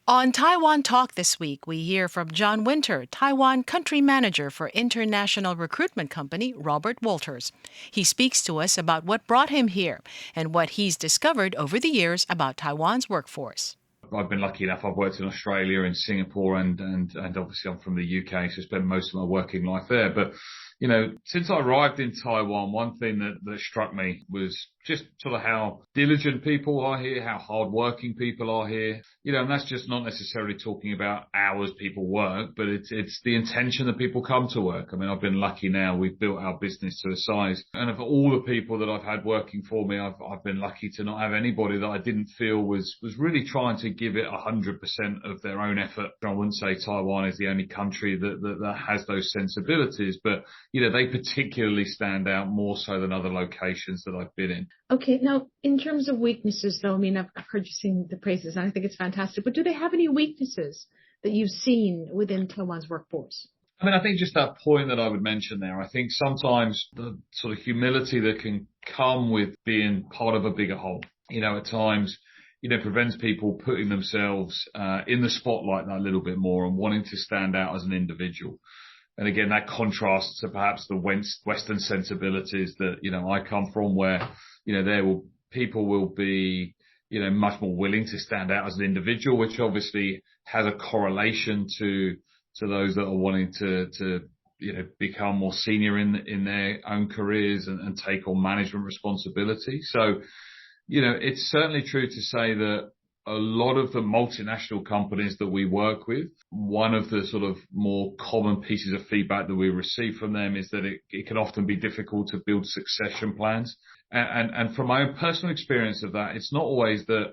On Taiwan Talk this week, we hear from John Winter, Taiwan Country Manager for international recruitment company Robert Walters. He speaks to us about what brought him here and what he's discovered over the years about Taiwan's workforce. I've been lucky enough. I've worked in Australia and Singapore and obviously I'm from the UK, so I spent most of my working life there. But, since I arrived in Taiwan, one thing that struck me was just sort of how diligent people are here, how hardworking people are here. And that's just not necessarily talking about hours people work, but it's the intention that people come to work. I mean, I've been lucky now. We've built our business to a size. And of all the people that I've had working for me, I've been lucky to not have anybody that I didn't feel was really trying to give it 100% of their own effort. I wouldn't say Taiwan is the only country that has those sensibilities, but, they particularly stand out more so than other locations that I've been in. Okay. Now, in terms of weaknesses, though, I mean, I've heard you sing the praises, and I think it's fantastic. But do they have any weaknesses that you've seen within Taiwan's workforce? I mean, I think just that point that I would mention there, I think sometimes the sort of humility that can come with being part of a bigger whole, at times, prevents people putting themselves in the spotlight that little bit more and wanting to stand out as an individual. And again, that contrasts to perhaps the Western sensibilities that, I come from, where, people will be, much more willing to stand out as an individual, which obviously has a correlation to those that are wanting to become more senior in their own careers and take on management responsibility. So, it's certainly true to say that a lot of the multinational companies that we work with, one of the sort of more common pieces of feedback that we receive from them is that it can often be difficult to build succession plans. And from my own personal experience of that, it's not always that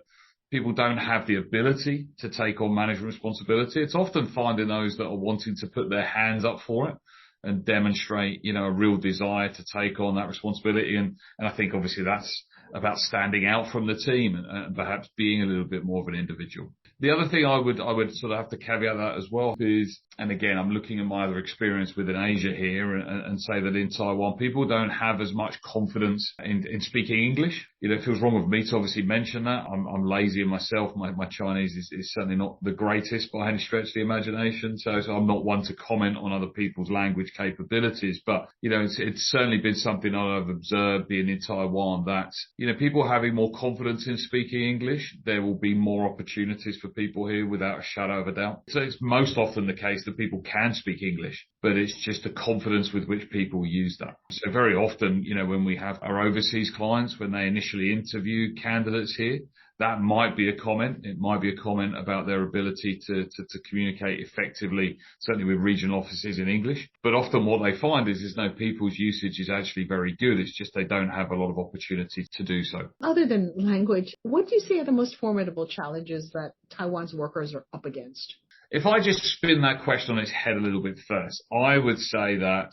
people don't have the ability to take on management responsibility. It's often finding those that are wanting to put their hands up for it and demonstrate, a real desire to take on that responsibility. And I think obviously that's about standing out from the team and perhaps being a little bit more of an individual. The other thing I would sort of have to caveat that as well is, and again, I'm looking at my other experience within Asia here and say that in Taiwan, people don't have as much confidence in speaking English. It feels wrong of me to obviously mention that. I'm lazy in myself. My Chinese is certainly not the greatest by any stretch of the imagination. So I'm not one to comment on other people's language capabilities. But, it's certainly been something I've observed being in Taiwan that, people having more confidence in speaking English, there will be more opportunities for people here without a shadow of a doubt. So it's most often the case that people can speak English, but it's just the confidence with which people use that. So very often, when we have our overseas clients, when they initially interview candidates here, that might be a comment. It might be a comment about their ability to communicate effectively, certainly with regional offices in English. But often what they find is no, people's usage is actually very good. It's just they don't have a lot of opportunity to do so. Other than language, what do you see are the most formidable challenges that Taiwan's workers are up against? If I just spin that question on its head a little bit first, I would say that,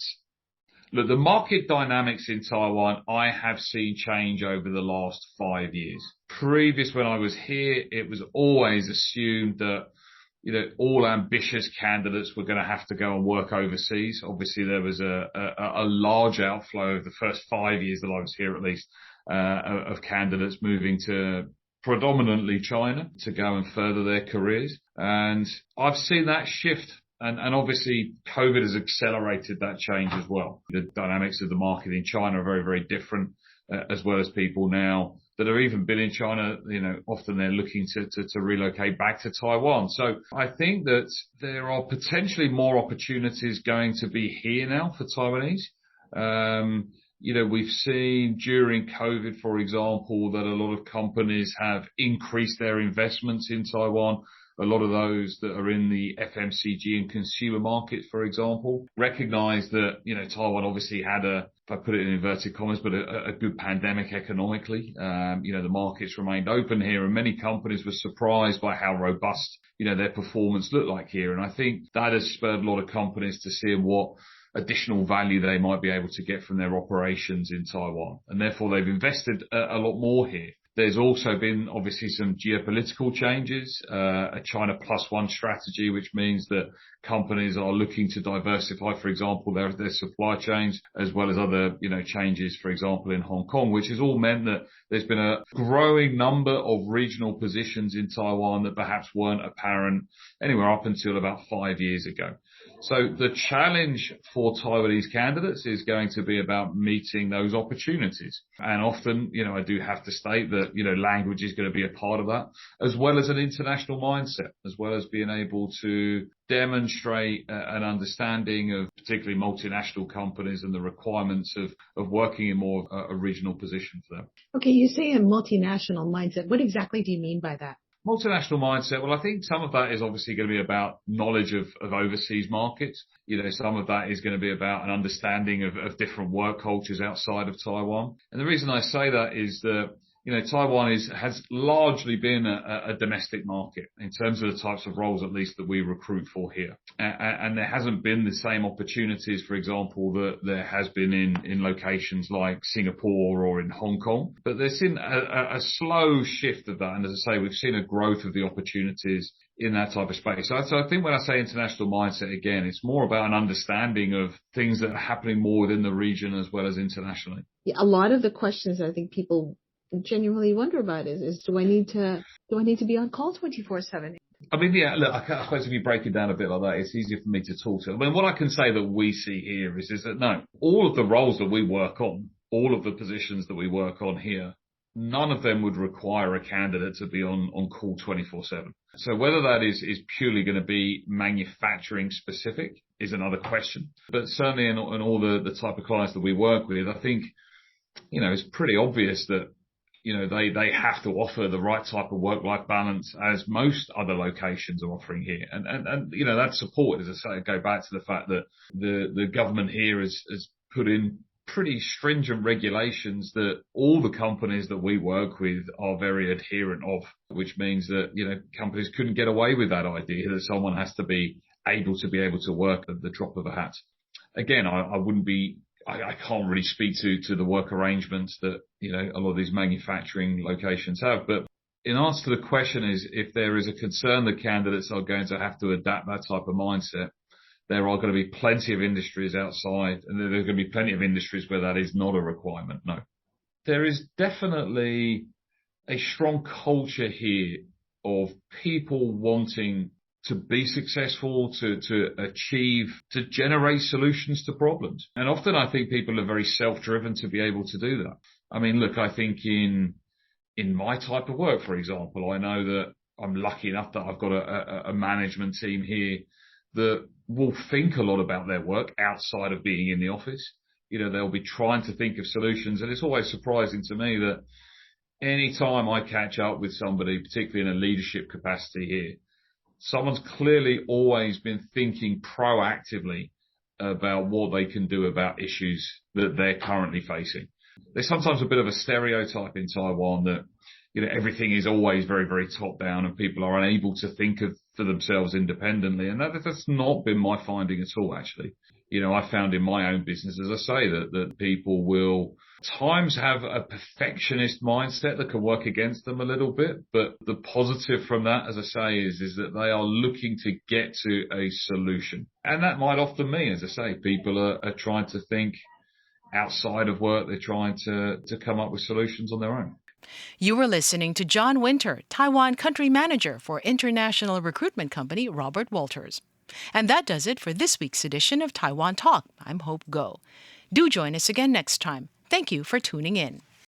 look, the market dynamics in Taiwan, I have seen change over the last 5 years. Previous, when I was here, it was always assumed that, all ambitious candidates were going to have to go and work overseas. Obviously, there was a large outflow of the first 5 years that I was here, at least, of candidates moving to predominantly China to go and further their careers. And I've seen that shift. And obviously, COVID has accelerated that change as well. The dynamics of the market in China are very, very different, as well as people now that have even been in China, often they're looking to relocate back to Taiwan. So I think that there are potentially more opportunities going to be here now for Taiwanese. We've seen during COVID, for example, that a lot of companies have increased their investments in Taiwan. A lot of those that are in the FMCG and consumer markets, for example, recognize that, Taiwan obviously had if I put it in inverted commas, but a good pandemic economically. The markets remained open here and many companies were surprised by how robust, their performance looked like here. And I think that has spurred a lot of companies to see what additional value they might be able to get from their operations in Taiwan. And therefore they've invested a lot more here. There's also been obviously some geopolitical changes, a China plus one strategy, which means that companies are looking to diversify, for example, their supply chains, as well as other, changes, for example, in Hong Kong, which has all meant that there's been a growing number of regional positions in Taiwan that perhaps weren't apparent anywhere up until about 5 years ago. So the challenge for Taiwanese candidates is going to be about meeting those opportunities. And often, I do have to state that, language is going to be a part of that, as well as an international mindset, as well as being able to demonstrate an understanding of particularly multinational companies and the requirements of working in more a regional position for them. Okay, you say a multinational mindset. What exactly do you mean by that? Multinational mindset. Well, I think some of that is obviously going to be about knowledge of overseas markets. Some of that is going to be about an understanding of different work cultures outside of Taiwan. And the reason I say that is that, Taiwan has largely been a domestic market in terms of the types of roles, at least, that we recruit for here. And there hasn't been the same opportunities, for example, that there has been in locations like Singapore or in Hong Kong. But there's been a slow shift of that. And as I say, we've seen a growth of the opportunities in that type of space. So I think when I say international mindset, again, it's more about an understanding of things that are happening more within the region as well as internationally. Yeah, a lot of the questions I think people genuinely wonder about is do I need to be on call 24/7? I mean, yeah, look, I suppose if you break it down a bit like that, it's easier for me to talk to. I mean, what I can say that we see here is that no, all of the roles that we work on, all of the positions that we work on here, none of them would require a candidate to be on call 24/7. So whether that is purely going to be manufacturing specific is another question. But certainly in all the type of clients that we work with, I think, it's pretty obvious that they have to offer the right type of work-life balance as most other locations are offering here. And that support, as I say, go back to the fact that the government here has put in pretty stringent regulations that all the companies that we work with are very adherent of, which means that, companies couldn't get away with that idea that someone has to be able to work at the drop of a hat. Again, I can't really speak to the work arrangements that, a lot of these manufacturing locations have. But in answer to the question is, if there is a concern that candidates are going to have to adapt that type of mindset, there are going to be plenty of industries outside, and there's going to be plenty of industries where that is not a requirement. No. There is definitely a strong culture here of people wanting to be successful, to achieve, to generate solutions to problems. And often I think people are very self-driven to be able to do that. I mean, look, I think in my type of work, for example, I know that I'm lucky enough that I've got a management team here that will think a lot about their work outside of being in the office. They'll be trying to think of solutions. And it's always surprising to me that any time I catch up with somebody, particularly in a leadership capacity here, someone's clearly always been thinking proactively about what they can do about issues that they're currently facing. There's sometimes a bit of a stereotype in Taiwan that, everything is always very, very top down and people are unable to think for themselves independently. And that's not been my finding at all, actually. I found in my own business, as I say, that people will times have a perfectionist mindset that can work against them a little bit. But the positive from that, as I say, is that they are looking to get to a solution. And that might often mean, as I say, people are trying to think outside of work. They're trying to come up with solutions on their own. You were listening to John Winter, Taiwan Country Manager for international recruitment company Robert Walters. And that does it for this week's edition of Taiwan Talk. I'm Hope Go. Do join us again next time. Thank you for tuning in.